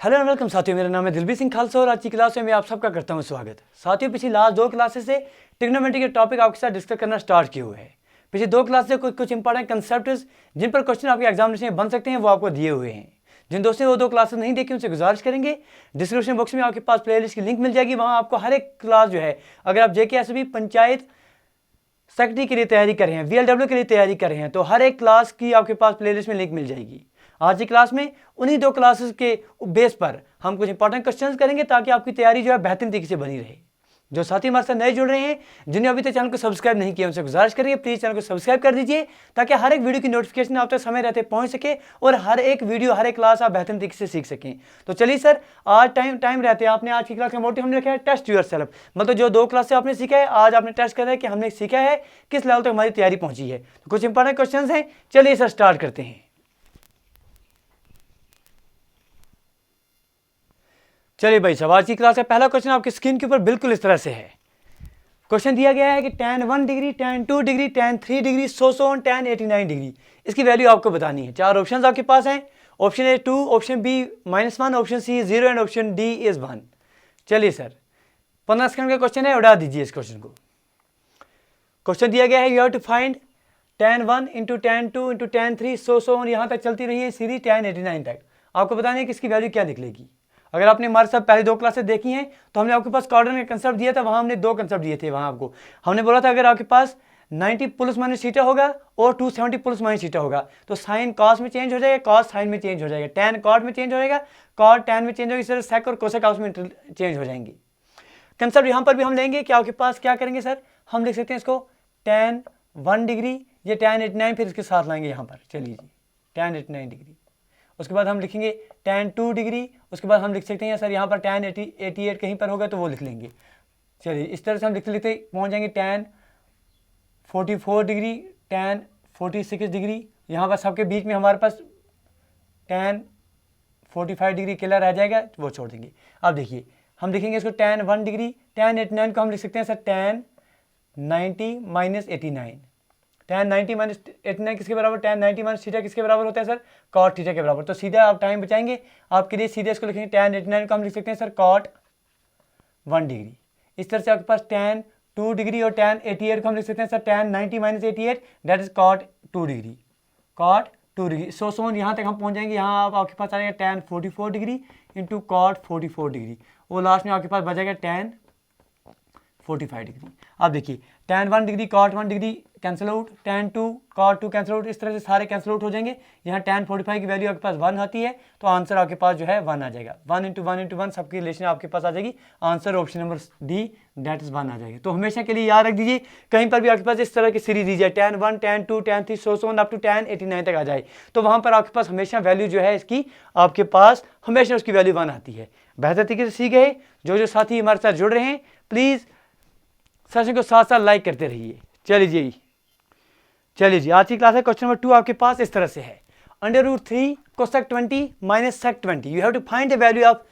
Hello and welcome साथियों, मेरा नाम है दिलबीर सिंह खालसा और आज की क्लास में मैं आप सबका करता हूं स्वागत। साथियों, पिछली लास्ट 2 क्लासेस से ट्रिग्नोमेट्री के टॉपिक आपके साथ डिस्कस करना स्टार्ट किए हुए हैं। पिछली 2 क्लास से कुछ इंपॉर्टेंट कंसेप्ट्स जिन पर क्वेश्चन आपके एग्जामिनेशन में बन सकते हैं वो आपको दिए हुए हैं। जिन दोस्तों ने वो 2 क्लासेस नहीं देखी उनसे गुजारिश करेंगे, डिस्क्रिप्शन बॉक्स में आपके पास प्लेलिस्ट की लिंक मिल जाएगी। वहाँ आपको हर एक क्लास जो है, अगर आप JKSB पंचायत सेक्रेटरी के लिए तैयारी कर रहे हैं, VLW के लिए तैयारी कर रहे हैं, तो हर एक क्लास की आपके पास प्लेलिस्ट में लिंक मिल जाएगी। आज की क्लास में उन्हीं 2 क्लासेस के बेस पर हम कुछ इंपॉर्टेंट क्वेश्चंस करेंगे ताकि आपकी तैयारी जो है बेहतरीन तरीके से बनी रहे। जो साथी हमारे साथ नए जुड़ रहे हैं, जिन्हें अभी तक चैनल को सब्सक्राइब नहीं किया, उनसे गुजारिश करिए प्लीज चैनल को सब्सक्राइब कर दीजिए ताकि हर एक वीडियो की नोटिफिकेशन आप तक समय रहते पहुंच सके और हर एक वीडियो, हर एक क्लास आप बेहतरीन तरीके से सीख सकें। तो चलिए सर, आज टाइम रहते हैं, आपने आज की क्लास का मोटिव हमने रखा है टेस्ट योरसेल्फ। मतलब जो 2 क्लास से आपने सीखा है, आज आपने टेस्ट करना है कि हमने सीखा है किस लेवल तक हमारी तैयारी पहुंची है। तो कुछ इंपॉर्टेंट क्वेश्चन हैं, चलिए सर स्टार्ट करते हैं। चलिए भाई साहब, आज की क्लास का पहला क्वेश्चन आपकी स्क्रीन के ऊपर बिल्कुल इस तरह से है। क्वेश्चन दिया गया है कि tan 1 degree, tan 2 degree, tan 3 degree, so on tan 89 degree, इसकी वैल्यू आपको बतानी है। 4 ऑप्शंस आपके पास हैं। Option A 2, option B -1, option C 0 and option D is 1। चलिए सर, 15 सेकंड का क्वेश्चन है, उड़ा दीजिए इस क्वेश्चन को। क्वेश्चन दिया गया है you have to find tan 1 into tan 2 into tan 3 so on, यहाँ तक चलती रही है सीरीज tan 89 तक। आपको बताना है कि इसकी वैल्यू क्या निकलेगी। अगर आपने हमारे साथ पहले 2 क्लासेस देखी हैं तो हमने आपके पास कॉर्डिनेट का कंसेप्ट दिया था। वहां हमने 2 कंसेप्ट दिए थे। वहां आपको हमने बोला था अगर आपके पास 90 प्लस माइनस थीटा होगा और 270 प्लस माइनस थीटा होगा तो साइन कॉस में चेंज हो जाएगा, कॉस साइन में चेंज हो जाएगा, टैन कॉट में चेंज हो जाएगा, कॉट टैन में चेंज होगा। इस तरह सेक और कोसेक आपस में चेंज हो जाएंगे। कंसेप्ट यहाँ पर भी हम लेंगे कि आपके पास क्या करेंगे सर, हम लिख सकते हैं इसको tan 1 डिग्री, ये tan 89 फिर इसके साथ लाएंगे यहाँ पर। चलिए जी, tan 89 डिग्री। उसके बाद हम लिखेंगे tan 2 डिग्री। उसके बाद हम लिख सकते हैं सर यहाँ पर tan 88 कहीं पर होगा तो वो लिख लेंगे। चलिए इस तरह से हम लिखते लिखते पहुँच जाएंगे tan 44 डिग्री, tan 46 डिग्री। यहाँ पर सबके बीच में हमारे पास tan 45 डिग्री अकेला रह जाएगा, वो छोड़ देंगे। अब देखिए हम लिखेंगे इसको tan 1 डिग्री, tan 89 को हम लिख सकते हैं sir tan 90 minus 89। tan 90 minus 89 किसके बराबर, tan 90 माइनस थीटा किसके बराबर होता है सर, cot थीटा के बराबर। तो सीधा आप टाइम बचाएंगे, आपके लिए सीधे इसको लिखेंगे tan 89 को हम लिख सकते हैं सर cot 1 डिग्री। इस तरह से आपके पास tan 2 डिग्री और tan 88 को हम लिख सकते हैं sir tan 90 minus 88 that is cot 2 degree, cot 2 degree. So सोन यहाँ तक हम पहुँच जाएंगे। यहाँ आपके पास आ जाएगा tan 44 degree into cot 44 degree, वो लास्ट में आपके पास बचेगा tan 45 डिग्री। अब देखिए tan 1 degree cot 1 degree cancel out, tan 2 cot 2 cancel out, इस तरह से सारे कैंसिल आउट हो जाएंगे। यहाँ tan 45 की वैल्यू आपके पास 1 आती है तो आंसर आपके पास जो है 1 आ जाएगा। 1 इंटू 1 इंटू 1 सबकी रिलेशन आपके पास आ जाएगी। Answer option number D that is 1 आ जाएगा। तो हमेशा के लिए याद रख दीजिए, कहीं पर भी आपके पास इस तरह की सीरीज दी जाए tan 1, tan 2, tan 3 so on up to tan 89 तक आ जाए तो वहाँ पर आपके पास हमेशा वैल्यू जो है इसकी आपके पास हमेशा उसकी वैल्यू 1 आती है। बेहतर तरीके से सीख गए। जो साथी हमारे साथ जुड़ रहे हैं प्लीज़ सेशन को साथ साथ लाइक करते रहिए। चलिए जी, आज की क्लास है क्वेश्चन नंबर 2 आपके पास इस तरह से है। √3 cosec 20 minus sec 20, you have to find the value of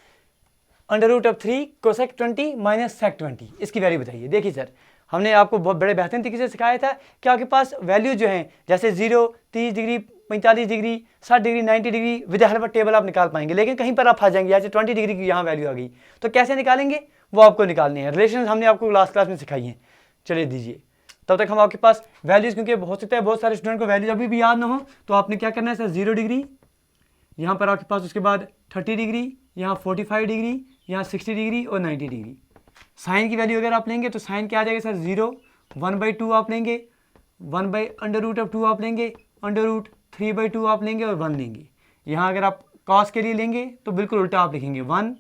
√3 cosec 20 minus sec 20, इसकी वैल्यू बताइए। देखिए सर, हमने आपको बहुत बड़े बेहतरीन तरीके से सिखाया था कि आपके पास वैल्यू जो है जैसे 0, 30 degree, 45 degree, 60 degree, 90 degree with help of table आप निकाल पाएंगे। लेकिन कहीं पर आप फंस जाएंगे, जैसे 20 डिग्री की यहाँ वैल्यू आ गई तो कैसे निकालेंगे, वो आपको निकालने हैं। रिलेशन हमने आपको लास्ट क्लास में सिखाई हैं। चलिए दीजिए, तब तक हम आपके पास वैल्यूज, क्योंकि हो सकता है बहुत सारे स्टूडेंट को वैल्यूज अभी भी याद ना हो, तो आपने क्या करना है सर 0 डिग्री, यहाँ पर आपके पास उसके बाद 30 डिग्री, यहाँ 45 डिग्री, यहाँ 60 डिग्री और 90 डिग्री। साइन की वैल्यू अगर आप लेंगे तो साइन क्या आ जाएगा सर 0, 1/2 आप लेंगे, 1/√2 आप लेंगे, √3/2 आप लेंगे और 1 लेंगे। यहाँ अगर आप कॉस के लिए लेंगे तो बिल्कुल उल्टा आप लिखेंगे 1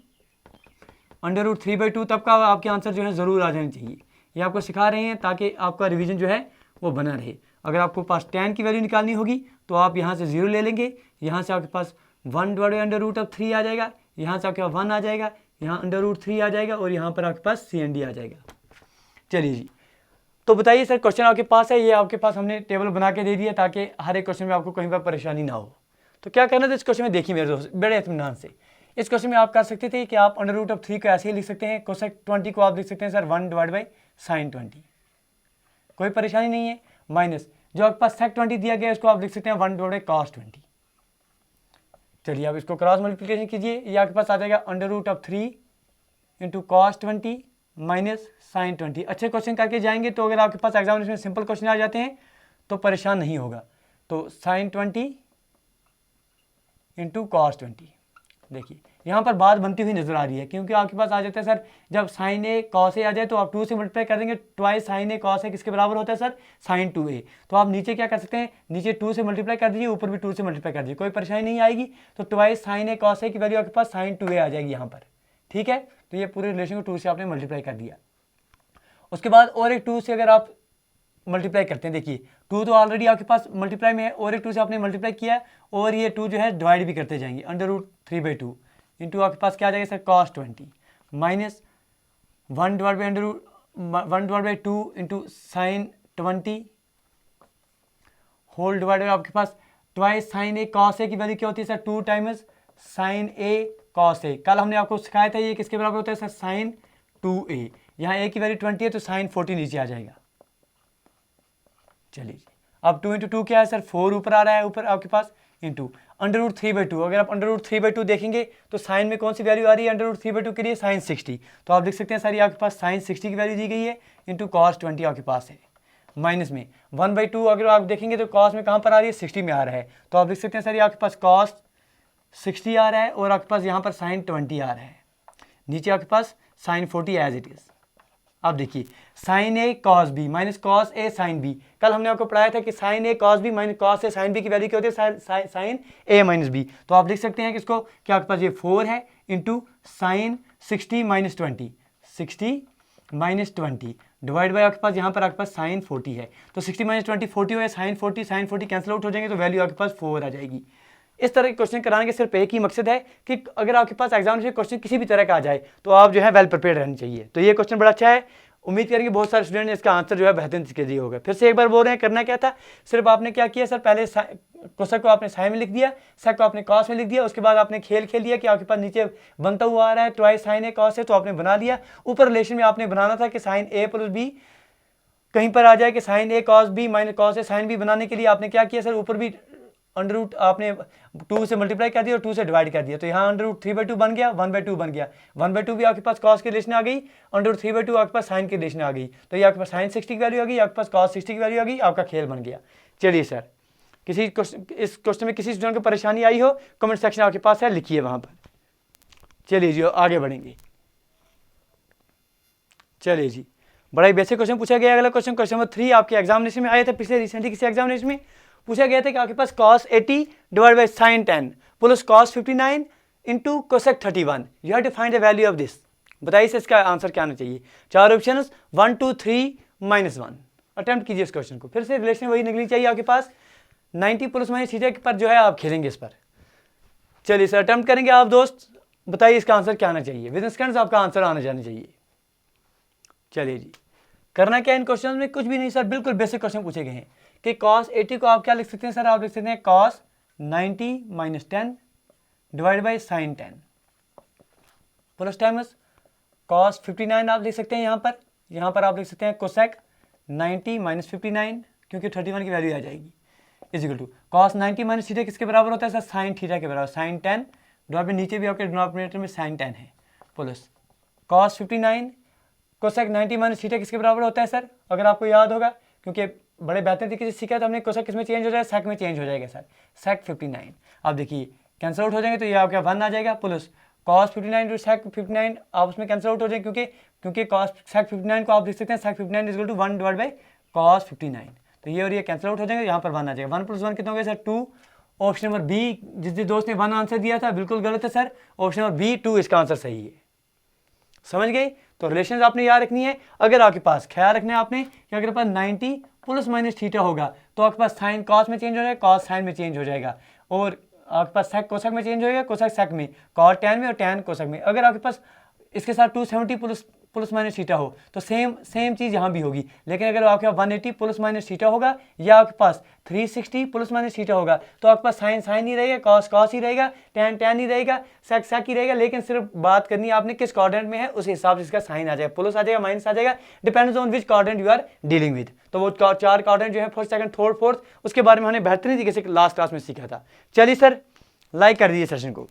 √3/2, तब का आपके आंसर जो है ज़रूर आ जाने चाहिए। ये आपको सिखा रहे हैं ताकि आपका रिवीजन जो है वो बना रहे। अगर आपको पास tan की वैल्यू निकालनी होगी तो आप यहाँ से 0 ले लेंगे, यहाँ से आपके पास 1/√3 आ जाएगा, यहाँ से आपके पास 1 आ जाएगा, यहाँ √3 आ जाएगा और यहाँ पर आपके पास CND आ जाएगा। चलिए जी, तो बताइए सर, क्वेश्चन आपके पास है, ये आपके पास हमने टेबल बना के दे दिया ताकि हर एक क्वेश्चन में आपको कहीं पर परेशानी ना हो। तो क्या करना था इस क्वेश्चन में, देखिए मेरे दोस्त बड़े इत्मीनान से। इस क्वेश्चन में आप कर सकते थे कि आप √3 को ऐसे ही लिख सकते हैं, cosec 20 को आप लिख सकते हैं सर 1/sin 20, कोई परेशानी नहीं है। माइनस जो आपके पास sec 20 दिया गया है उसको आप लिख सकते हैं 1/cos 20। चलिए अब इसको क्रॉस मल्टीप्लिकेशन कीजिए, ये आपके पास आ जाएगा √3 इंटू cos 20 माइनस sin 20। अच्छे क्वेश्चन करके जाएंगे तो अगर आपके पास एग्जामिनेशन में सिंपल क्वेश्चन आ जाते हैं तो परेशान नहीं होगा। तो sin 20 इंटू cos 20, देखिए यहाँ पर बात बनती हुई नजर आ रही है, क्योंकि आपके पास आ जाता है सर जब sin a cos a आ जाए तो आप 2 से मल्टीप्लाई कर देंगे, twice sin a cos a किसके बराबर होता है सर, sin 2a। तो आप नीचे क्या कर सकते हैं, नीचे 2 से मल्टीप्लाई कर दीजिए, ऊपर भी 2 से मल्टीप्लाई कर दीजिए, कोई परेशानी नहीं आएगी। तो twice sin a cos a की वैल्यू आपके पास sin 2a आ जाएगी यहाँ पर, ठीक है। तो ये पूरे रिलेशन को 2 से आपने मल्टीप्लाई कर दिया। उसके बाद और एक 2 से अगर आप मल्टीप्लाई करते हैं, देखिए 2 तो ऑलरेडी आपके पास मल्टीप्लाई में है, और एक 2 से आपने मल्टीप्लाई किया और ये 2 जो है डिवाइड भी करते जाएंगे, √3/2 इंटू आपके पास क्या आ जाएगा sir cos 20 minus 1/2 into sin 20 whole divide आपके पास twice sin a cos a की वैल्यू क्या होती है sir, 2 times sin a cos a। कल हमने आपको सिखाया था ये किसके बराबर होता है सर, sin 2a। यहाँ a की वैल्यू 20 है तो sin 40 नीचे आ जाएगा। चलिए अब 2 इंटू 2 क्या है सर, 4 ऊपर आ रहा है, ऊपर आपके पास इंटू √3/2। अगर आप √3/2 देखेंगे तो साइन में कौन सी वैल्यू आ रही है √3/2 के लिए, sin 60। तो आप लिख सकते हैं सर ये आपके पास sin 60 की वैल्यू दी गई है इंटू cos 20 आपके पास है, माइनस में 1/2। अगर आप देखेंगे तो cos में कहाँ पर आ रही है, 60 में आ रहा है। तो आप लिख सकते हैं सर ये आपके पास cos 60 आ रहा है और आपके पास यहाँ पर sin 20 आ रहा है, नीचे आपके पास sin 40 एज इट इज़। अब देखिए sin a cos b minus cos a sin b, कल हमने आपको पढ़ाया था कि sin a cos b minus cos a sin b की वैल्यू क्या होती है, sin a माइनस b। तो आप लिख सकते हैं कि इसको क्या आपके पास ये 4 है into sin 60 minus 20, 60 minus 20 divide by आपके पास यहाँ पर आपके पास sin 40 है। तो 60 माइनस 20 40 हो है, sin 40 कैंसिल आउट हो जाएंगे तो वैल्यू आपके पास 4 आ जाएगी। इस तरह के क्वेश्चन कराने के सिर्फ एक ही मकसद है कि अगर आपके पास एग्जामिनेशन क्वेश्चन किसी भी तरह का आ जाए तो आप जो है वेल प्रिपेयर्ड रहनी चाहिए। तो ये क्वेश्चन बड़ा अच्छा है, उम्मीद करेंगे बहुत सारे स्टूडेंट ने इसका आंसर जो है बेहतरीन तरीके से होगा। फिर से एक बार बोल रहे हैं करना क्या था, सिर्फ आपने क्या किया सर, पहले कोसेक को आपने साइन में लिख दिया, सेक को आपने कॉस में लिख दिया, उसके बाद आपने खेल लिया कि आपके पास नीचे बनता हुआ आ रहा है ट्वाइस साइन ए कॉस है, तो आपने बना लिया। ऊपर रिलेशन में आपने बनाना था कि साइन ए प्लस बी कहीं पर आ जाए कि sine A cos B minus cos A sine B बनाने के लिए आपने क्या किया सर, ऊपर भी अंडर रूट आपने 2 से मल्टीप्लाई कर दिया और 2 से डिवाइड कर दिया। तो यहाँ √3/2 बन गया, 1/2 बन गया, 1/2 भी आपके पास कॉस की रिलेशन आ गई, √3/2 आपके पास साइन की रिलेशन आ गई। तो ये आपके पास साइन 60 की वैल्यू आ गई, आपके पास कॉस 60 की वैल्यू आ गई, आपका खेल बन गया। चलिए सर किसी इस क्वेश्चन में किसी स्टूडेंट को परेशानी आई हो, कमेंट सेक्शन आपके पास है, लिखिए वहाँ पर। चलिए जी आगे बढ़ेंगे। चलिए जी बड़ा ही बेसिक क्वेश्चन पूछा गया। अगला क्वेश्चन नंबर 3 आपके एग्जामिनेशन में आया था, पिछले रिसेंटली किसी एग्जामिनेशन में पूछा गया था कि आपके पास cos 80 divide by sin 10 plus cos 59 into cosec 31, you have to find the value of this. बताइए इसका आंसर क्या आना चाहिए। 4 ऑप्शन 1 2 3 -1। अटेम्प्ट कीजिए इस क्वेश्चन को, फिर से रिलेशन वही निकलनी चाहिए आपके पास, 90 प्लस माइनस थीटा पर जो है आप खेलेंगे इस पर। चलिए सर अटेम्प्ट करेंगे आप दोस्त, बताइए इसका आंसर क्या आना चाहिए, विद इन सेकंड्स आपका आंसर आना जाना चाहिए। चलिए जी करना क्या इन क्वेश्चन में, कुछ भी नहीं सर, बिल्कुल बेसिक क्वेश्चन पूछे गए हैं कि cos 80 को आप क्या लिख सकते हैं सर, आप लिख सकते हैं cos 90 - 10 divide by sin 10 plus times cos 59 आप लिख सकते हैं यहाँ पर आप लिख सकते हैं कोसेक 90 - 59 क्योंकि 31 की वैल्यू आ जाएगी, is equal to cos 90 - theta किसके बराबर होता है सर, sin थीटा के बराबर, sin 10 डिवाइड बाई नीचे भी आपके डिनोमिनेटर में sin 10 है प्लस cos 59 कोसेक 90 - थीटा किसके बराबर होता है सर, अगर आपको याद होगा क्योंकि बड़े बेहतर तरीके से सीखा तो हमने कोसेक किस में चेंज हो जाएगा, सेक में चेंज हो जाएगा सर, सेक 59। आप देखिए कैंसिल आउट हो जाएंगे तो ये आपका 1 आ जाएगा प्लस cos 59 टू सेक 59 आप उसमें कैंसिल आउट हो जाएंगे क्योंकि cos सेक 59 को आप लिख सकते हैं sec 59 is equal to 1 divide by cos 59। तो ये और ये कैंसिल आउट हो जाएंगे, यहाँ पर 1 आ जाएगा, 1 + 1 कितना हो गया सर 2। ऑप्शन नंबर बी, जिस दोस्त ने 1 आंसर दिया था बिल्कुल गलत है सर, ऑप्शन नंबर बी 2 इसका आंसर सही है। समझ गए। तो रिलेशन आपने याद रखनी है। अगर आपके पास ख्याल रखना है आपने कि अगर पास 90 प्लस माइनस थीटा होगा तो आपके पास साइन कॉस में चेंज हो जाएगा, कॉस साइन में चेंज हो जाएगा, और आपके पास सेक कोसेक में चेंज हो जाएगा, कोसेक सेक में, कॉस टैन में और टैन कोसेक में। अगर आपके पास इसके साथ 270 प्लस माइनस थीटा हो तो सेम चीज़ यहाँ भी होगी। लेकिन अगर आपके पास 180 प्लस माइनस थीटा होगा या आपके पास 360 प्लस माइनस थीटा होगा तो आपके पास साइन ही रहेगा, कॉस ही रहेगा, टैन ही रहेगा, सेक ही रहेगा। लेकिन सिर्फ बात करनी है आपने किस क्वाड्रेंट में है, उस हिसाब से इसका साइन आ जाएगा, प्लस आ जाएगा, माइनस आ जाएगा, depends on which quadrant you are dealing with. तो वो 4 क्वाड्रेंट जो है फर्स्ट सेकंड थर्ड फोर्थ, उसके बारे में हमने बेहतरीन तरीके से लास्ट क्लास में सीखा था। चलिए सर लाइक कर दीजिए सेशन को।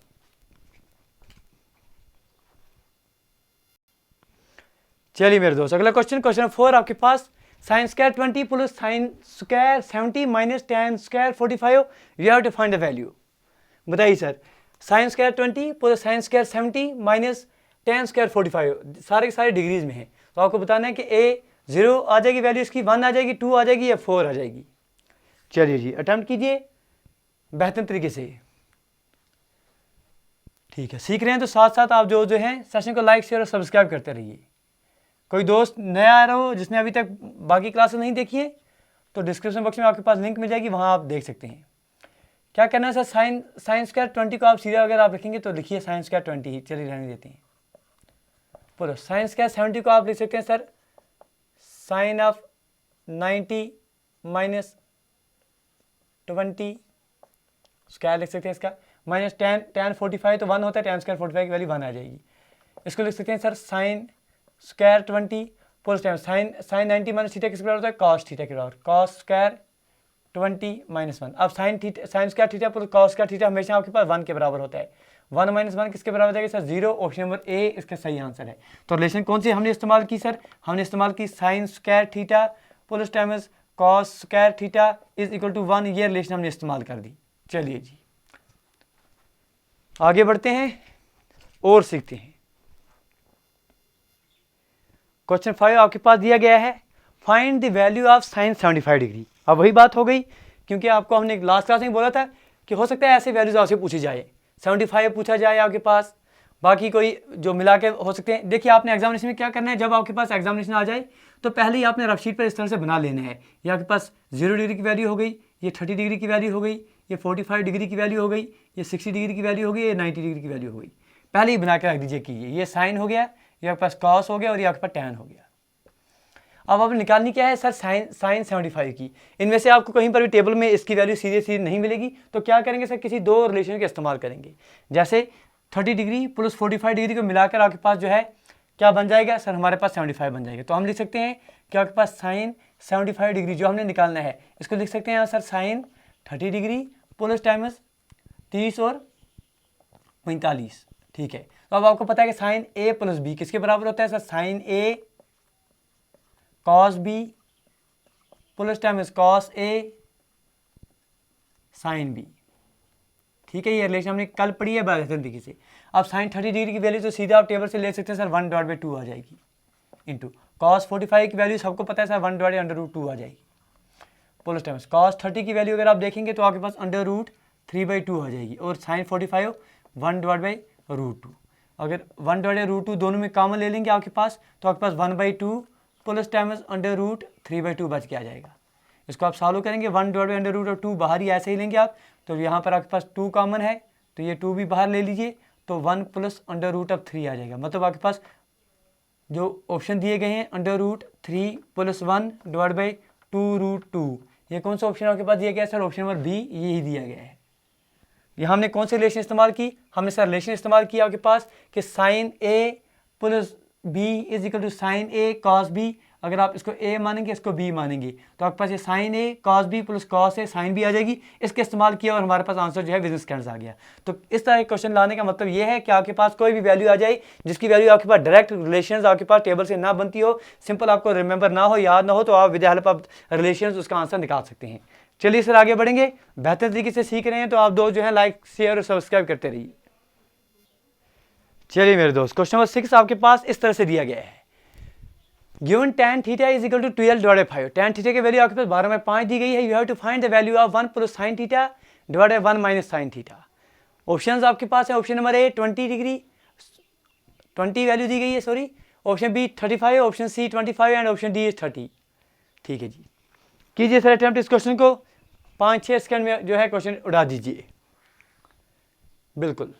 चलिए मेरे दोस्त, अगला क्वेश्चन, क्वेश्चन 4 आपके पास, sine square 20 plus sine square 70 minus tan square 45, you have to find the value. बताइए sir, sine square 20 plus sine square 70 minus tan square 45, सारे के सारे डिग्रीज में है, तो आपको बताना है कि ए 0 आ जाएगी वैल्यू इसकी, 1 आ जाएगी, 2 आ जाएगी या 4 आ जाएगी। चलिए जी, अटेम्प्ट कीजिए बेहतर तरीके से। ठीक है, सीख रहे हैं तो साथ साथ आप जो है सेशन को लाइक शेयर और सब्सक्राइब करते रहिए। कोई दोस्त नया आ रहा हो जिसने अभी तक बाकी क्लासेस नहीं देखी है तो डिस्क्रिप्शन बॉक्स में आपके पास लिंक मिल जाएगी, वहाँ आप देख सकते हैं। क्या करना है सर, साइन स्क्वायर 20 को आप सीधा अगर आप लिखेंगे तो लिखिए साइन स्क्वायर 20, चलिए रहने देते हैं। बोलो, साइन स्क्वायर 70 को आप लिख सकते हैं sir sine of 90 minus 20 square लिख सकते हैं इसका, माइनस टेन 45 तो 1 होता है, टेन स्क्वायर 45 की वैल्यू 1 आ जाएगी। इसको लिख सकते हैं sir sine square 20 plus time sine 90 minus theta किसके बराबर होता है, कॉस थीटा के बराबर, कॉस स्क्वायर 20 माइनस 1। अब sign square theta plus cos square theta हमेशा आपके पास 1 के बराबर होता है, 1 माइनस 1 किसके बराबर जाएगा सर, 0। ऑप्शन नंबर ए इसका सही आंसर है। तो रिलेशन कौन सी हमने इस्तेमाल की सर, हमने इस्तेमाल की sine square theta plus times cos square theta is equal to 1, ये रिलेशन हमने इस्तेमाल कर दी। चलिए जी आगे बढ़ते हैं और सीखते हैं। क्वेश्चन 5 आपके पास दिया गया है, find the value of sine 75 degree. अब वही बात हो गई, क्योंकि आपको हमने लास्ट क्लास में बोला था कि हो सकता है ऐसे वैल्यूज आपसे पूछी जाए, 75 पूछा जाए आपके पास, बाकी कोई जो मिला के हो सकते हैं। देखिए आपने एग्जामिनेशन में क्या करना है, जब आपके पास एग्जामिनेशन आ जाए तो पहले ही आपने रफ शीट पर इस तरह से बना लेना है। ये आपके पास 0 डिग्री की वैल्यू हो गई, ये 30 डिग्री की वैल्यू हो गई, ये 45 डिग्री की वैल्यू हो गई, ये 60 डिग्री की वैल्यू हो गई, ये 90 डिग्री की वैल्यू हो गई। पहले ही बना के रख दीजिए कि ये साइन हो गया, ये आपके पास कॉस हो गया और ये आपके पास टैन हो गया। अब आप निकालनी क्या है सर, साइन 75 की। इनमें से आपको कहीं पर भी टेबल में इसकी वैल्यू सीधे नहीं मिलेगी, तो क्या करेंगे सर, किसी दो रिलेशन का इस्तेमाल करेंगे। जैसे 30 डिग्री प्लस 45 डिग्री को मिलाकर आपके पास जो है क्या बन जाएगा सर, हमारे पास 75 बन जाएगा। तो हम लिख सकते हैं कि आपके पास साइन 75 डिग्री जो हमने निकालना है, इसको लिख सकते हैं sir sine 30 degree plus times 30 और 45। ठीक है, तो अब आपको पता है कि साइन ए प्लस बी किसके बराबर होता है sir, sine A cos B plus times cos A sine B. ठीक है, ये रिलेशन हमने कल पढ़ी है बेहतर तरीके से। अब साइन 30 डिग्री की वैल्यू तो सीधा आप टेबल से ले सकते हैं सर, 1/2 आ जाएगी, इंटू कॉस 45 की वैल्यू सबको पता है सर 1/√2 आ जाएगी, प्लस टाइम्स कॉस 30 की वैल्यू अगर आप देखेंगे तो आपके पास √3/2 आ जाएगी, और साइन 45 1/√2। अगर 1/√2 दोनों में कॉमन ले लेंगे आपके पास, तो आपके पास 1/2 प्लस टाइम्स √3/2 बच के आ जाएगा। इसको आप सॉल्व करेंगे, 1/√2 बाहर ही ऐसे ही लेंगे आप, तो यहाँ पर आपके पास 2 कॉमन है, तो ये 2 भी बाहर ले लीजिए, तो 1 प्लस √3 आ जाएगा। मतलब आपके पास जो ऑप्शन दिए गए हैं √3 प्लस 1/2√2, ये कौन सा ऑप्शन आपके पास दिया गया है सर, ऑप्शन नंबर बी यही दिया गया है। यहाँ हमने कौन सी रिलेशन इस्तेमाल की, हमने सर रिलेशन इस्तेमाल किया आपके पास कि sine A plus B is equal to sine A cos B. अगर आप इसको ए मानेंगे इसको बी मानेंगे, तो आपके पास ये sign A cos B plus cos A sine B आ जाएगी। इसके इस्तेमाल किया और हमारे पास आंसर जो है बिजनेस स्टैंडर्ड्स आ गया। तो इस तरह के क्वेश्चन लाने का मतलब ये है कि आपके पास कोई भी वैल्यू आ जाए जिसकी वैल्यू आपके पास डायरेक्ट रिलेशन आपके पास टेबल से ना बनती हो, सिंपल आपको रिमेंबर ना हो, याद ना हो, तो आप विद हेल्प ऑफ रिलेशन उसका आंसर निकाल सकते हैं। चलिए सर आगे बढ़ेंगे, बेहतर तरीके से सीख रहे हैं तो आप दो जो है लाइक शेयर और सब्सक्राइब करते रहिए। चलिए मेरे दोस्त, क्वेश्चन नंबर 6 आपके पास इस तरह से दिया गया है, given tan theta is equal to 12/5। tan theta की वैल्यू आपके पास 12/5 दी गई है। You have to find the value of 1 plus sine theta divided by 1 minus sine theta. Options आपके पास है, option number A 20 degree 20 value दी गई है, sorry, option B 35, option C 25 and option D is 30। ठीक है जी, कीजिए सर अटेम्प्ट इस क्वेश्चन को, 5-6 सेकंड में जो है क्वेश्चन उड़ा दीजिए। बिल्कुल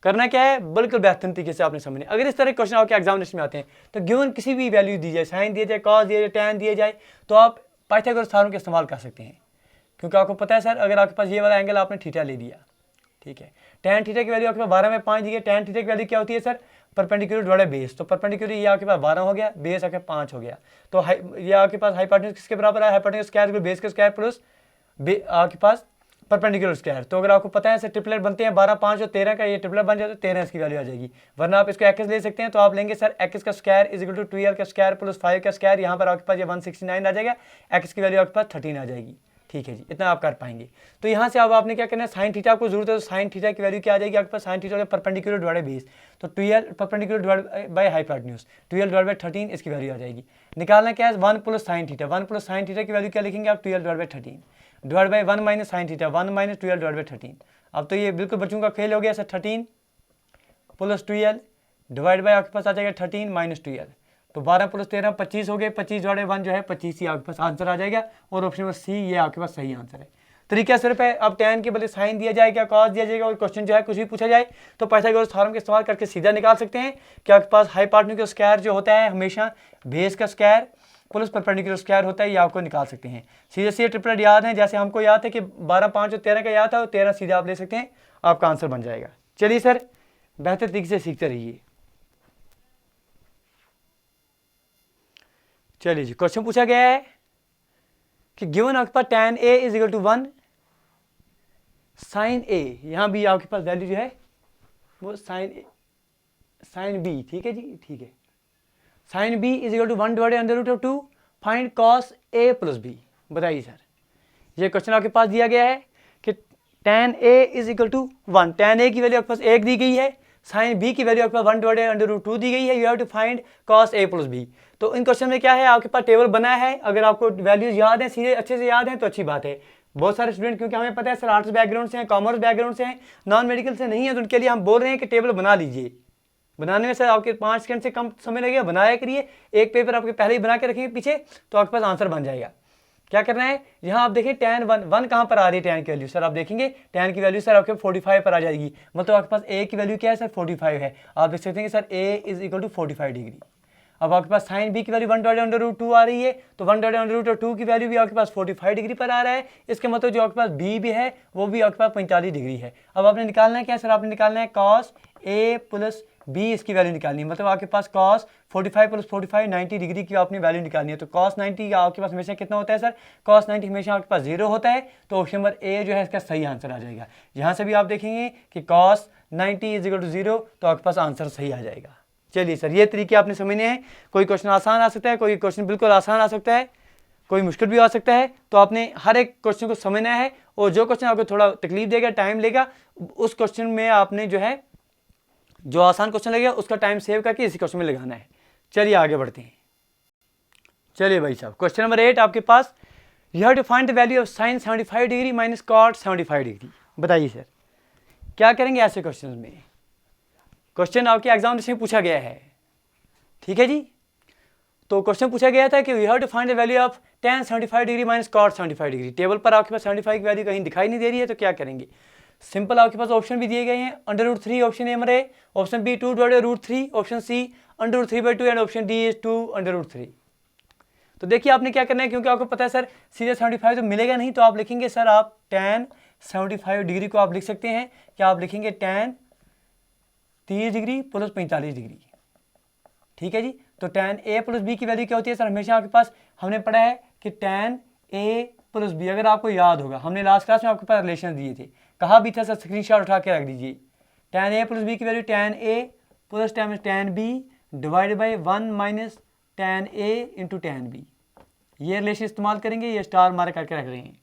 करना क्या है, बिल्कुल बेहतरीन तरीके से आपने समझना। अगर इस तरह के क्वेश्चन आपके एग्जामिनेशन में आते हैं तो गिवन किसी भी वैल्यू दी जाए, साइन दिया जाए, कॉस दिया जाए, टैन दिया जाए, तो आप पाइथागोरस थ्योरम का इस्तेमाल कर सकते हैं। क्योंकि आपको पता है सर, अगर आपके पास ये वाला एंगल आपने थीटा ले लिया, ठीक है, टैन थीटा की वैल्यू आपके पास 12/5 दी गई। टैन थीटा की वैल्यू क्या होती है सर, परपेंडिकुलर डिवाइडेड बेस। तो परपेंडिकुलर ये आपके पास 12 हो गया, बेस आपके 5 हो गया, तो ये आपके पास हाइपोटेन्यूज किसके बराबर है, हाइपोटेन्यूज स्क्वायर बेस के स्क्वायर प्लस आपके पास परपेंडिकुलर स्क्वायर। तो अगर आपको पता है ऐसे ट्रिपलेट बनते हैं 12, 5 और 13 का, ये ट्रिपलेट बन जाए तो 13 इसकी वैल्यू आ जाएगी। वरना आप इसको एक्स ले सकते हैं, तो आप लेंगे सर एक्स का स्क्वायर इज इक्वल टू 12 का स्क्वायर प्लस 5 का स्क्वायर। यहाँ पर आपके पास ये 169 आ जाएगा, एक्स की वैल्यू आपके पास 13 आ जाएगी। ठीक है जी, इतना आप कर पाएंगे। तो यहाँ से अब आपने क्या करना है, साइन थीटा आपको जरूरत है, तो साइन थीटा की वैल्यू क्या आ जाएगी आपके पास, sine theta perpendicular divided base, तो 12 perpendicular divided by hypotenuse, 12 divided by 13 इसकी वैल्यू आ जाएगी। निकालना क्या है, 1 plus sine theta, 1 plus sine theta की वैल्यू क्या लिखेंगे आप, 12 divided by 13 divide by 1 minus sine theta, 1 minus 12 divide by 13। अब तो ये बिल्कुल बच्चों का खेल हो गया सर, 13 प्लस 12 डिवाइड बाय आपके पास आ जाएगा 13 माइनस 12, तो 12 प्लस 13 25 हो गए, 25 डिवाइड बाय 1 जो है 25 ही आपके पास आंसर आ जाएगा। और ऑप्शन नंबर सी ये आपके पास सही आंसर है। तरीका सिर्फ है, अब tan के बदले साइन दिया जाए क्या कॉस दिया जाएगा, और क्वेश्चन जो है कुछ भी पूछा जाए तो पाइथागोरस थ्योरम का इस्तेमाल करके सीधा निकाल सकते हैं कि आपके पास हाइपोटेन्यूज का स्क्वायर जो होता है हमेशा बेस का स्क्वायर प्लस परपेंडिकुलर स्क्वायर होता है, ये आपको निकाल सकते हैं। सीधे सीधे ट्रिपलेट याद है, जैसे हमको याद है कि 12, 5 और 13 का याद था, और 13 सीधे आप ले सकते हैं, आपका आंसर बन जाएगा। चलिए सर, बेहतर तरीके से सीखते रहिए। चलिए जी, क्वेश्चन पूछा गया है कि गिवन आपके पास tan A is equal to 1 sine A, यहाँ भी आपके पास वैल्यू जो है वो साइन B, ठीक है जी, ठीक है। Sine B is equal to 1 divided under root of 2, find cos A plus B। बताइए सर, ये क्वेश्चन आपके पास दिया गया है कि tan A is equal to 1, tan A की वैल्यू आपके पास 1 दी गई है, साइन B की वैल्यू आपके पास 1 डिवाइडेड अंडर रूट 2 दी गई है, you have to find cos A plus B। तो इन क्वेश्चन में क्या है, आपके पास टेबल बना है, अगर आपको वैल्यूज याद है, सीधे अच्छे से याद है तो अच्छी बात है। बहुत सारे स्टूडेंट, क्योंकि हमें पता है सर आर्ट्स बैकग्राउंड से हैं, कॉमर्स बैकग्राउंड से हैं, नॉन मेडिकल से नहीं है, तो उनके लिए हम बोल रहे हैं कि टेबल बना लीजिए। बनाने में सर आपके 5 सेकंड से कम समय लगेगा, बनाया करिए। एक पेपर आपके पहले ही बना के रखेंगे पीछे, तो आपके पास आंसर बन जाएगा। क्या करना है, यहाँ आप देखें tan 1 कहाँ पर आ रही है, tan की वैल्यू सर आप देखेंगे, tan की वैल्यू सर आपके 45 पर आ जाएगी, मतलब आपके पास a की वैल्यू क्या है सर, 45 है। आप देख सकते हैं कि sir a is equal to 45 degree. अब आपके पास साइन B की वैल्यू 1 डिवाइडेड अंडर रूट 2 आ रही है, तो 1 डिवाइडेड अंडर रूट 2 की वैल्यू भी आपके पास 45 डिग्री पर आ रहा है। इसके मतलब जो आपके पास b भी है वो भी आपके पास 45 डिग्री है। अब आपने निकालना है क्या सर, आपने निकालना है कॉस A प्लस B, इसकी वैल्यू निकालनी है, मतलब आपके पास कॉस 45 प्लस 45 90 डिग्री की आपने वैल्यू निकालनी है। तो कॉस 90 आपके पास हमेशा कितना होता है सर, कॉस 90 हमेशा आपके पास 0 होता है, तो ऑप्शन नंबर A जो है इसका सही आंसर आ जाएगा। यहाँ से भी आप देखेंगे कि कॉस 90 इज इक्वल टू 0, तो आपके पास आंसर सही आ जाएगा। चलिए सर, ये तरीके आपने समझने हैं। कोई क्वेश्चन आसान आ सकता है, कोई क्वेश्चन बिल्कुल आसान आ सकता है, कोई मुश्किल भी आ सकता है, तो आपने हर एक क्वेश्चन को समझना है, और जो क्वेश्चन आपको थोड़ा तकलीफ देगा, टाइम लेगा, उस क्वेश्चन में आपने जो है जो आसान क्वेश्चन लगेगा उसका टाइम सेव करके इसी क्वेश्चन में लगाना है। चलिए आगे बढ़ते हैं। चलिए भाई साहब, क्वेश्चन नंबर 8 आपके पास, you have to find the value of sine 75 degree minus cot 75 degree. बताइए सर, क्या करेंगे ऐसे क्वेश्चन में। क्वेश्चन आपके एग्जामिनेशन में पूछा गया है, ठीक है जी। तो क्वेश्चन पूछा गया था कि you have to find the value of tan 75 degree minus cot 75 degree. Table पर आपके पास 75 की वैल्यू कहीं दिखाई नहीं दे रही है, तो क्या करेंगे। सिंपल, आपके पास ऑप्शन भी दिए गए हैं, under root 3 option A number A, option B 2 divided root 3, option C under root 3/2 and option D is 2 under root 3। तो देखिए आपने क्या करना है, क्योंकि आपको पता है सर सीधे 75 तो मिलेगा नहीं, तो आप लिखेंगे सर आप tan 75 डिग्री को आप लिख सकते हैं, क्या आप लिखेंगे tan 30 डिग्री प्लस 45 डिग्री, ठीक है जी। तो tan a प्लस बी की वैल्यू क्या होती है सर, हमेशा आपके पास हमने पढ़ा है कि tan a प्लस बी, अगर आपको याद होगा हमने लास्ट क्लास में आपके पास रिलेशन दिए थे, कहा भी था सर स्क्रीनशॉट उठा के रख दीजिए। tan a प्लस बी की value tan a plus tan b divide by 1 minus tan a into tan b। ये रिलेशन इस्तेमाल करेंगे, ये स्टार मार्क करके रख रहे हैं,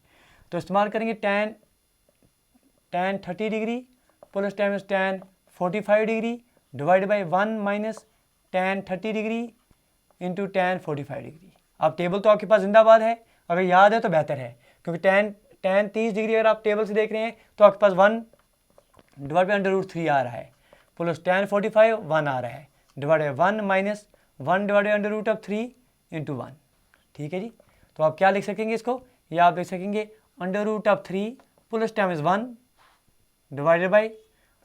तो इस्तेमाल करेंगे tan 30 degree plus tan 45 degree divide by 1 minus tan 30 degree into tan 45 degree. अब टेबल तो आपके पास जिंदाबाद है, अगर याद है तो बेहतर है, क्योंकि tan 30 डिग्री अगर आप टेबल से देख रहे हैं तो आपके पास 1 डिवाइड बाई अंडर रूट 3 आ रहा है, प्लस tan 45 1 आ रहा है, divide by 1 minus 1 divide by under root of 3 into 1, ठीक है जी। तो आप क्या लिख सकेंगे इसको, या आप लिख सकेंगे under root of 3 plus times 1 divided by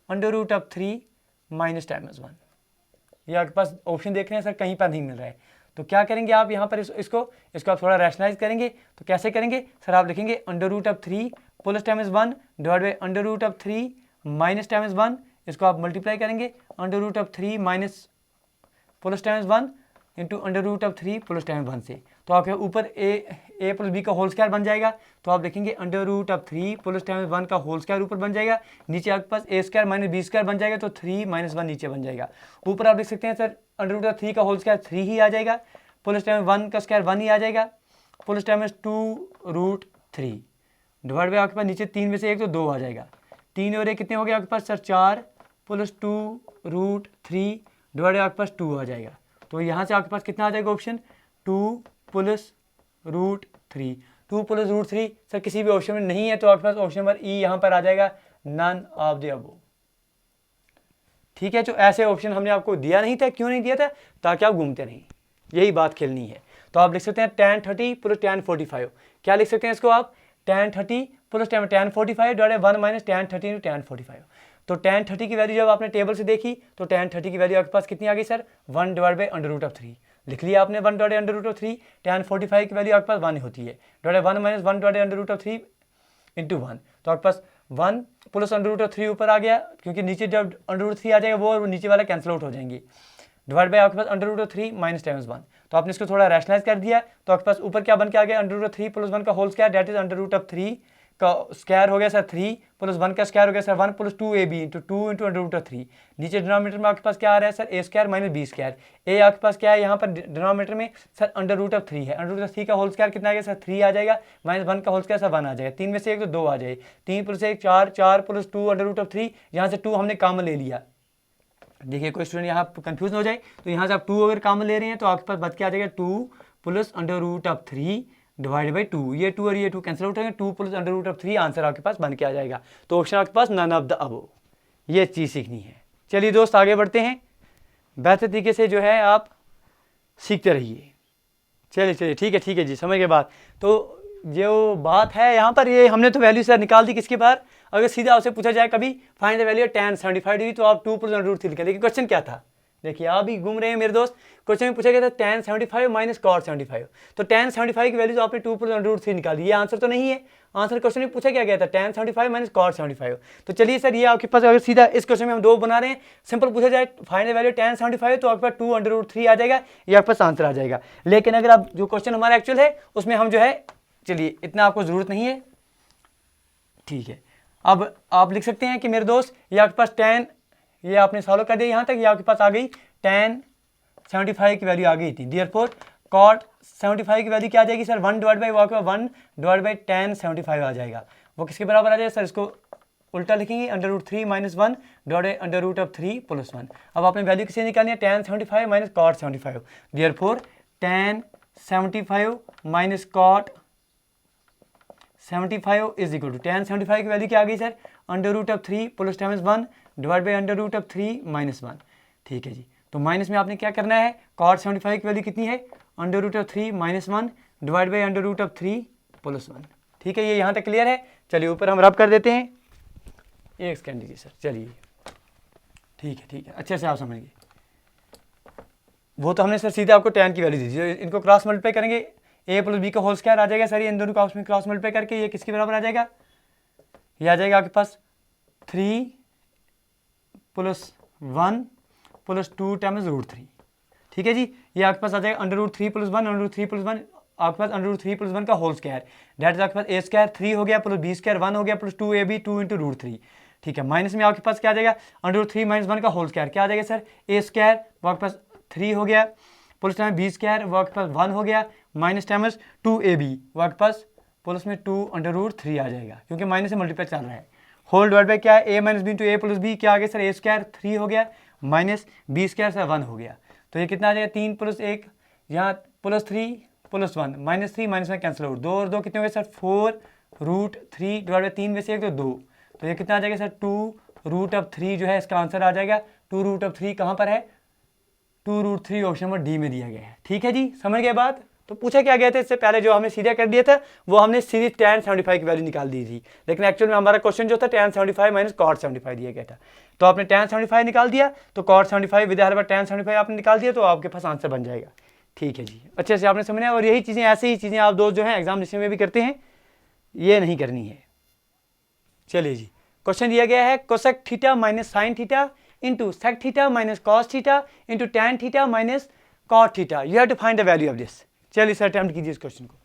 under root of 3 minus times 1। ये आपके पास ऑप्शन देख रहे हैं सर, कहीं पर नहीं मिल रहा है, तो क्या करेंगे आप यहाँ पर इसको आप थोड़ा रैशनलाइज करेंगे, तो कैसे करेंगे सर, आप लिखेंगे under root of 3 plus times 1 divide by under root of 3 minus times 1, इसको आप मल्टीप्लाई करेंगे under root of 3 minus plus times 1 into under root of 3 plus times 1 से, तो आपके ऊपर ए प्लस बी का होल स्क्वायर बन जाएगा, तो आप देखेंगे under root of 3 plus times 1 का होल स्क्वायर ऊपर बन जाएगा, नीचे आपके पास ए स्क्वायर माइनस बी स्क्वायर बन जाएगा, तो 3 माइनस 1 नीचे बन जाएगा। ऊपर आप देख सकते हैं सर अंडर रूट ऑफ 3 का होल स्क्वायर 3 ही आ जाएगा, प्लस टाइम्स 1 का स्क्वायर 1 ही आ जाएगा, plus times 2 root 3 divide by आपके पास नीचे 3 में से 1 तो 2 आ जाएगा, 3 और 1 कितने हो गए आपके पास sir 4 plus 2 root 3 divide by आपके पास 2 आ जाएगा। तो यहाँ से आपके पास कितना आ जाएगा option 2 plus root 3, 2 plus root 3 sir किसी भी ऑप्शन में नहीं है, तो आपके पास ऑप्शन नंबर ई यहाँ पर आ जाएगा, नन ऑफ द अबव। ठीक है, तो ऐसे ऑप्शन हमने आपको दिया नहीं था, क्यों नहीं दिया था, ताकि आप घूमते नहीं, यही बात खेलनी है। तो आप लिख सकते हैं tan 30 प्लस tan 45, क्या लिख सकते हैं इसको आप, tan 30 plus tan 45 divided 1 minus tan 30 into tan 45। तो tan 30 की वैल्यू जब आपने टेबल से देखी तो tan 30 की वैल्यू आपके पास कितनी आ गई sir, 1 divide by under root of 3 लिख लिया आपने, 1 divide under root of 3। tan 45 की वैल्यू आपके पास 1 होती है, divide 1 minus 1 divide under root of 3 into 1, तो आपके पास 1 प्लस अंडर रूट ऑफ 3 ऊपर आ गया, क्योंकि नीचे जब अंडर रूट 3 आ जाएगा वो नीचे वाला कैंसिल आउट हो जाएंगे, डिवाइड बाई आपके पास under root of 3 minus times 1। तो आपने इसको थोड़ा रैशनलाइज कर दिया, तो आपके पास ऊपर क्या बन के आ गया, अंडर रूट ऑफ 3 प्लस 1 का whole square, that is under root of 3 का स्क्वायर हो गया सर 3 प्लस 1 का स्क्वायर हो गया sir 1 plus 2ab into 2 into under root of 3। नीचे डिनोमिनेटर में आपके पास क्या आ रहा है सर, ए स्क्वायर माइनस बी स्क्वायर, ए आपके पास क्या है यहाँ पर डिनोमिनेटर में सर अंडर रूट ऑफ 3 है, अंडर रूट ऑफ 3 का होल स्क्वायर कितना आ गया सर 3 आ जाएगा, माइनस 1 का होल स्क्वायर सर 1 आ जाएगा, 3 में से 1 तो 2 आ जाए, 3 plus 1 4, 4 plus 2 under root of 3, यहाँ से 2 हमने कॉमन ले लिया। देखिए कोई स्टूडेंट यहाँ कंफ्यूज हो जाए, तो यहाँ से आप 2 अगर कॉमन ले रहे हैं तो आपके पास बच के आ जाएगा 2 plus under root of 3 divide by 2, ये 2 और ये 2 कैंसिल आउट होंगे, 2 plus under root of 3 answer आपके पास बन के आ जाएगा। तो ऑप्शन आपके पास नन ऑफ द अबव, ये चीज़ सीखनी है। चलिए दोस्त आगे बढ़ते हैं, बेहतर तरीके से जो है आप सीखते रहिए। चलिए ठीक है जी, समझ के बाद। तो जो बात है यहाँ पर, ये हमने तो वैल्यू सर निकाल दी किसके बाहर, अगर सीधा आपसे पूछा जाए कभी find the value tan 75 degree, तो आप 2 प्लस अंडर रूट 3 लिखें, लेकिन क्वेश्चन क्या था, देखिए आप भी घूम रहे हैं मेरे दोस्त, क्वेश्चन में पूछा गया था tan 75 माइनस cot 75, तो tan 75 की वैल्यू तो आपने 2 प्लस अंडर रूट 3 निकाली, ये आंसर तो नहीं है, आंसर क्वेश्चन में पूछा क्या गया था tan 75 माइनस cot 75। तो चलिए सर ये आपके पास अगर सीधा इस क्वेश्चन में हम 2 बना रहे हैं, सिंपल पूछा जाए फाइंड द वैल्यू tan 75, तो आपके पास 2 अंडर रूट 3 आ जाएगा, ये आपके पास आंसर आ जाएगा। लेकिन अगर आप जो क्वेश्चन हमारा एक्चुअल है उसमें हम जो है, चलिए इतना आपको जरूरत नहीं है, ठीक है। अब आप लिख सकते हैं कि मेरे दोस्त ये आपके पास tan, ये आपने सॉल्व कर दिया यहाँ तक, ये आपके पास आ गई tan 75 की वैल्यू आ गई थी, देयरफॉर cot 75 की वैल्यू क्या आ जाएगी sir, 1 divide by 1 divide by tan 75 आ जाएगा, वो किसके बराबर आ जाएगा सर, इसको उल्टा लिखेंगे under root 3 minus 1 divide by under root of 3 plus 1। अब आपने वैल्यू किसे निकालनी है, tan 75 minus cot 75, therefore tan 75 minus cot 75 is equal to tan 75 की वैल्यू क्या आ गई sir, under root of 3 plus times 1 divide by under root of 3 minus 1। ठीक है जी, तो माइनस में आपने क्या करना है, cot 75 की वैल्यू कितनी है, under root of 3 minus 1 divide by under root of 3 plus 1। ठीक है, ये यहाँ तक क्लियर है। चलिए ऊपर हम रब कर देते हैं, एक सेकेंड दीजिए सर, चलिए ठीक है अच्छे से आप समझिए। वो तो हमने सर सीधे आपको tan की वैल्यू दी थी, इनको क्रॉस मल्टीप्लाई करेंगे, a प्लस बी का होल स्क्वायर आ जाएगा सर, ये इन दोनों का आपस में क्रॉस मल्टीप्लाई करके ये किसके बराबर आ जाएगा, ये आ जाएगा आपके पास 3 प्लस 1 प्लस 2 टाइम्स रूट 3। ठीक है जी, ये आपके पास आ जाएगा under root 3 plus 1 under root 3 plus 1, आपके पास अंडर रूट 3 प्लस 1 का होल स्क्वायर, दैट इज आपके पास a स्क्वायर 3 हो गया प्लस b स्क्वायर 1 हो गया प्लस 2ab 2 इंटू रूट 3। ठीक है, माइनस में आपके पास क्या आ जाएगा, अंडर रूट 3 माइनस 1 का होल स्क्वायर क्या आ जाएगा सर, a स्क्वायर वो आपके पास 3 हो गया प्लस टाइम b स्क्वायर वो आपके पास 1 हो गया माइनस टाइम्स 2ab वो आपके पास प्लस में 2 अंडर रूट 3 आ जाएगा, क्योंकि माइनस से मल्टीप्लाई चल रहा है। होल डिवाइड बाई क्या है, a minus B into a plus B क्या आ गया सर, a स्क्वायर 3 हो गया माइनस b स्क्वायर सर 1 हो गया, तो ये कितना आ जाएगा 3 प्लस 1 यहाँ प्लस 3 प्लस 1 माइनस 3 माइनस में कैंसिल आउट, 2 और 2 कितने हो गए सर 4 रूट 3 डिवाइड बाई 3 में से 1 तो 2, तो ये कितना आ जाएगा सर 2 रूट ऑफ 3 जो है इसका आंसर आ जाएगा। 2 रूट ऑफ 3 कहाँ पर है, 2 रूट 3 ऑप्शन नंबर डी में दिया गया है। ठीक है जी, समझ गए बात। तो पूछा क्या गया था इससे पहले, जो हमने सीधा कर दिया था वो हमने सीधी tan 75 की वैल्यू निकाल दी थी, लेकिन एक्चुअल में हमारा क्वेश्चन जो था tan 75 माइनस cot 75 दिया गया था, तो आपने tan 75 निकाल दिया, तो cot 75 विद हेल्प tan 75 आपने निकाल दिया, तो आपके पास आंसर बन जाएगा। ठीक है जी, अच्छे से आपने समझना है, और यही चीज़ें ऐसे ही चीज़ें आप दोस्त जो है एग्जामिनेशन में भी करते हैं, ये नहीं करनी है। चलिए जी, क्वेश्चन दिया गया है cosec theta minus sine theta into sec theta minus cos theta into tan theta minus cot theta, you have to find the value of this. चलिए सर अटेम्प्ट कीजिए इस क्वेश्चन को।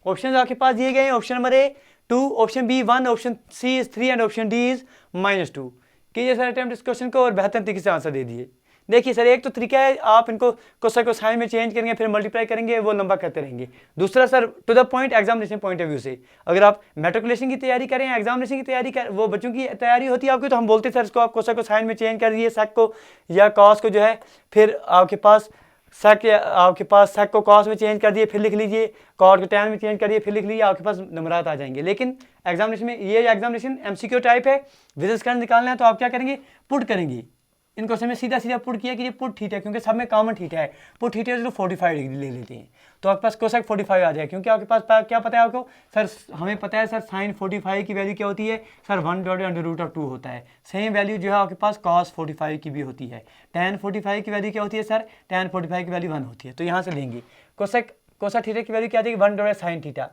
ऑप्शन आपके पास दिए गए हैं, option number A 2, option B 1, option C is 3 and option D is -2। कीजिए sir attempt इस क्वेश्चन को और बेहतर तरीके से आंसर दे दिए। देखिए सर, एक तो तरीका है आप इनको कोसाइन को साइन में चेंज करेंगे, फिर मल्टीप्लाई करेंगे, वो लंबा करते रहेंगे। दूसरा sir to the point examination point of view से, अगर आप मेट्रिकुलेशन की तैयारी करें, एग्जामिनेशन की तैयारी कर, वो बच्चों की तैयारी होती है आपकी, तो हम बोलते हैं सर इसको आप कोसाइन को साइन में चेंज कर दीजिए, सेक को या कॉस को जो है, फिर आपके पास सेक को कॉस में चेंज कर दिए, फिर लिख लीजिए, कॉट को टैन में चेंज करिए, फिर लिख लीजिए, आपके पास नंबरात आ जाएंगे। लेकिन एग्जामिनेशन में ये एग्जामिनेशन MCQ टाइप है, विजिट्स करंट निकालना है, तो आप क्या करेंगे, पुट करेंगे। इन क्वेश्चन में सीधा सीधा पुट किया कि ये पुट थीटा, क्योंकि सब में कॉमन थीटा है, पुट थीटा तो 45 डिग्री ले लेते हैं, तो आपके पास कोसेक 45 आ जाए। क्योंकि आपके पास क्या पता है आपको सर, हमें पता है सर साइन 45 की वैल्यू क्या होती है सर, 1/√2 होता है। सेम वैल्यू जो है आपके पास कॉस 45 की भी होती है। tan 45 की वैल्यू क्या होती है सर, tan 45 की वैल्यू 1 होती है। तो यहाँ से लेंगे कोसेक थीटा की वैल्यू क्या आ जाएगी, 1/sin थीटा।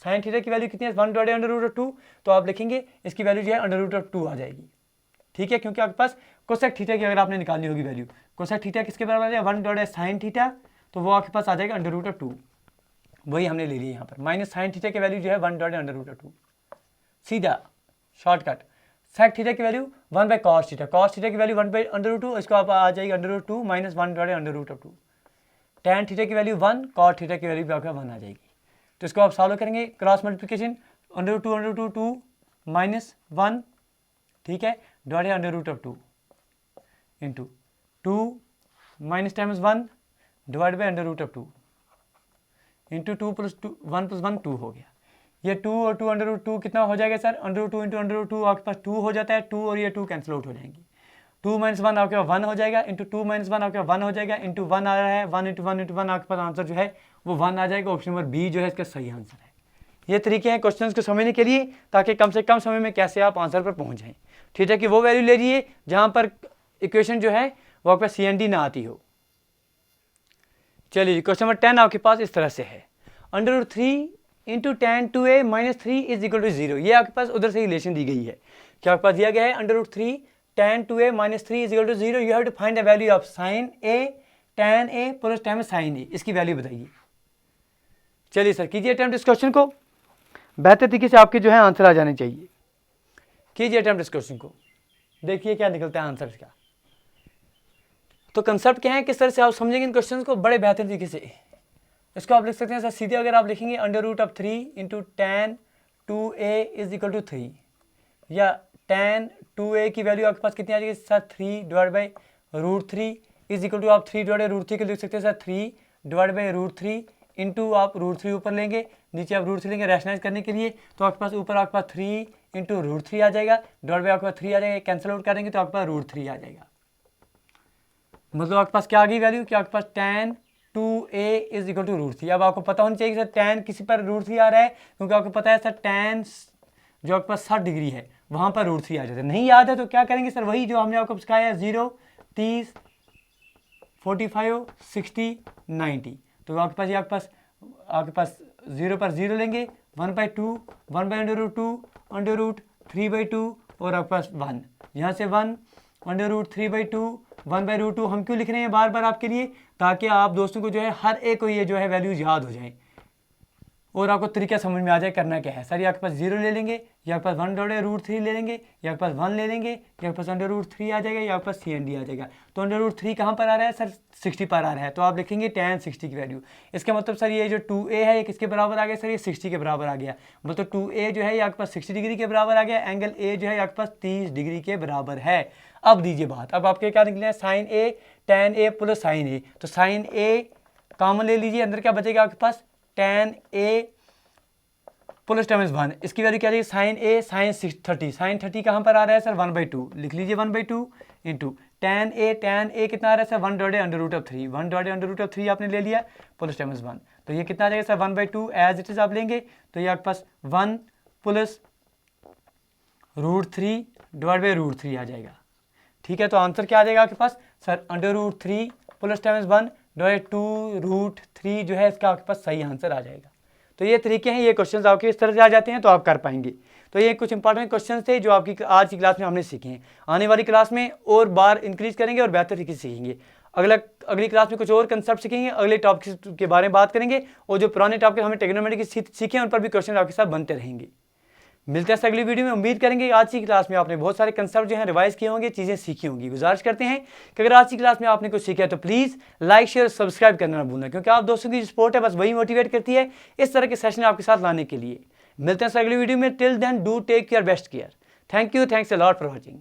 साइन थीटा की वैल्यू कितनी है, 1/√2, तो आप लिखेंगे इसकी वैल्यू जो है √2 आ जाएगी। ठीक है, क्योंकि आपके पास कोसेक थीटा की अगर आपने निकालनी होगी वैल्यू, कोसेक थीटा किसके बराबर आ जाएगा, 1/sin थीटा, तो वो आपके पास आ जाएगा √2, वही हमने ले लिया यहाँ पर। माइनस साइन थीटा की वैल्यू जो है 1/√2, सीधा शॉर्टकट। सेक थीटा की value 1/cos theta, cos theta की वैल्यू 1/√2, इसको आप आ जाएगी √2 माइनस 1/√2। tan थीटा की वैल्यू 1, cot थीटा की वैल्यू आपका 1 आ जाएगी। तो इसको आप सॉल्व करेंगे, क्रॉस मल्टीप्लिकेशन, √2 माइनस 1, ठीक है, √2 into 2 minus times 1 divide by √2 into 2 + 1 + 1 2 हो गया। ये 2 और 2 √2 कितना हो जाएगा सर, √2 इंटू √2 आपके पास 2 हो जाता है, 2 और ये 2 कैंसिल आउट हो जाएंगे। 2 - 1 आपके पास 1 हो जाएगा, इंटू 2 - 1 आपके पास 1 हो जाएगा, इंटू 1 आ रहा है, 1 × 1 × 1 आपके पास आंसर जो है वो 1 आ जाएगा। ऑप्शन नंबर बी जो है इसका सही आंसर है। ये तरीके हैं क्वेश्चंस को समझने के लिए, ताकि कम से कम समय में कैसे आप आंसर पर पहुंच जाएं। ठीक है, कि वो वैल्यू ले लीजिए जहां पर इक्वेशन जो है वो आपके पास CND ना आती हो। चलिए क्वेश्चन नंबर 10 आपके पास इस तरह से है, √3 × tan 2a - 3 = 0। ये आपके पास उधर से रिलेशन दी गई है, क्या आपके पास दिया गया है, √3 tan 2a - 3 = 0। You have to find the value of sin a tan a plus time sin a, इसकी वैल्यू बताइए। चलिए सर कीजिए अटेम्प्ट इस क्वेश्चन को, बेहतर तरीके से आपके जो है आंसर आ जाने चाहिए। कीजिए अटेम्प्ट इस क्वेश्चन को, देखिए क्या निकलता है आंसर इसका। तो कंसेप्ट क्या है, किस तरह से आप समझेंगे इन क्वेश्चन को बड़े बेहतर तरीके से। इसको आप लिख सकते हैं सर सीधे, अगर आप लिखेंगे √3 × tan 2a = 3, या tan 2a की वैल्यू आपके पास कितनी आ जाएगी सर, 3 / √3 = आप 3 / √3 के लिख सकते हैं सर, 3 / √3 इंटू आप √3 ऊपर लेंगे, नीचे आप √3 लेंगे रैशनलाइज करने के लिए, तो आपके पास ऊपर आपके पास 3 × √3 आ जाएगा, डिवाइड बाई आपके पास 3 आ जाएगा, कैंसिल आउट करेंगे तो आपके पास √3 आ जाएगा। मतलब आपके पास क्या आ गई वैल्यू कि आपके पास tan 2a = √3। अब आपको पता होना चाहिए कि सर tan किसी पर √3 आ रहा है, क्योंकि आपको पता है सर tan जो आपके पास 60 डिग्री है वहाँ पर √3 आ जाता है। नहीं याद है तो क्या करेंगे सर, वही जो हमने आपको सिखाया है, 0, 30, 45, 60, 90। तो आपके पास 0 पर 0 लेंगे, 1/2, 1/√2, √3/2 और आपके पास 1, यहाँ से 1, √3/2, 1/√2। हम क्यों लिख रहे हैं बार बार आपके लिए, ताकि आप दोस्तों को जो है हर एक को ये जो है वैल्यूज याद हो जाए और आपको तरीका समझ में आ जाए करना क्या है। सर ये आपके पास 0 ले लेंगे, या आपके पास 1/√3 ले लेंगे, या आपके पास 1 ले लेंगे, या आपके पास √3 आ जाएगा, या आपके पास CND आ जाएगा। तो √3 कहाँ पर आ रहा है सर, 60 पर आ रहा है, तो आप लिखेंगे tan 60 की वैल्यू। इसका मतलब सर ये जो 2a है ये किसके बराबर आ गया सर, ये 60 के बराबर आ गया। मतलब 2a जो है ये आपके पास 60 डिग्री के बराबर आ गया, एंगल A जो है आपके पास 30 डिग्री के बराबर है। अब दीजिए बात, अब आपके क्या निकले हैं, sin a tan a plus sin a, तो sin a कॉमन ले लीजिए, अंदर क्या बचेगा आपके पास, tan a प्लस टाइम्स 1, इसकी वैल्यू क्या आ जाएगी, sin a sin 30 कहाँ पर आ रहा है सर, 1/2, लिख लीजिए 1/2 इंटू tan a कितना आ रहा है सर, 1/√3, 1/√3 आपने ले लिया प्लस टाइम्स 1, तो ये कितना आ जाएगा सर 1/2 एज इट इज आप लेंगे, तो ये आपके पास 1 प्लस √3 डिवाइड बाई √3 आ जाएगा। ठीक है, तो आंसर क्या आ जाएगा आपके पास सर, √3 प्लस टाइम्स 1 डिवाइड 2√3 जो है इसका आपके पास सही आंसर आ जाएगा। तो ये तरीके हैं, ये क्वेश्चंस आपके इस तरह से आ जाते हैं तो आप कर पाएंगे। तो ये कुछ इंपॉर्टेंट क्वेश्चंस थे जो आपकी आज की क्लास में हमने सीखे हैं। आने वाली क्लास में और बार इंक्रीज करेंगे और बेहतर तरीके से सीखेंगे। अगली क्लास में कुछ और कंसेप्ट सीखेंगे, अगले टॉपिक के बारे में बात करेंगे, और जो पुराने टॉपिक हमने ट्रिग्नोमेट्री की सीखे उन पर भी क्वेश्चन आपके साथ बनते रहेंगे। मिलते हैं अगली वीडियो में। उम्मीद करेंगे आज की क्लास में आपने बहुत सारे कंसेप्ट जो हैं रिवाइज किए होंगे, चीज़ें सीखी होंगी। गुजारिश करते हैं कि अगर आज की क्लास में आपने कुछ सीखा है तो प्लीज़ लाइक शेयर सब्सक्राइब करना ना भूलना, क्योंकि आप दोस्तों की सपोर्ट है बस वही मोटिवेट करती है इस तरह के सेशन आपके साथ लाने के लिए। मिलते हैं अगली वीडियो में। Till then do take your best care. Thank you, thanks a lot for watching.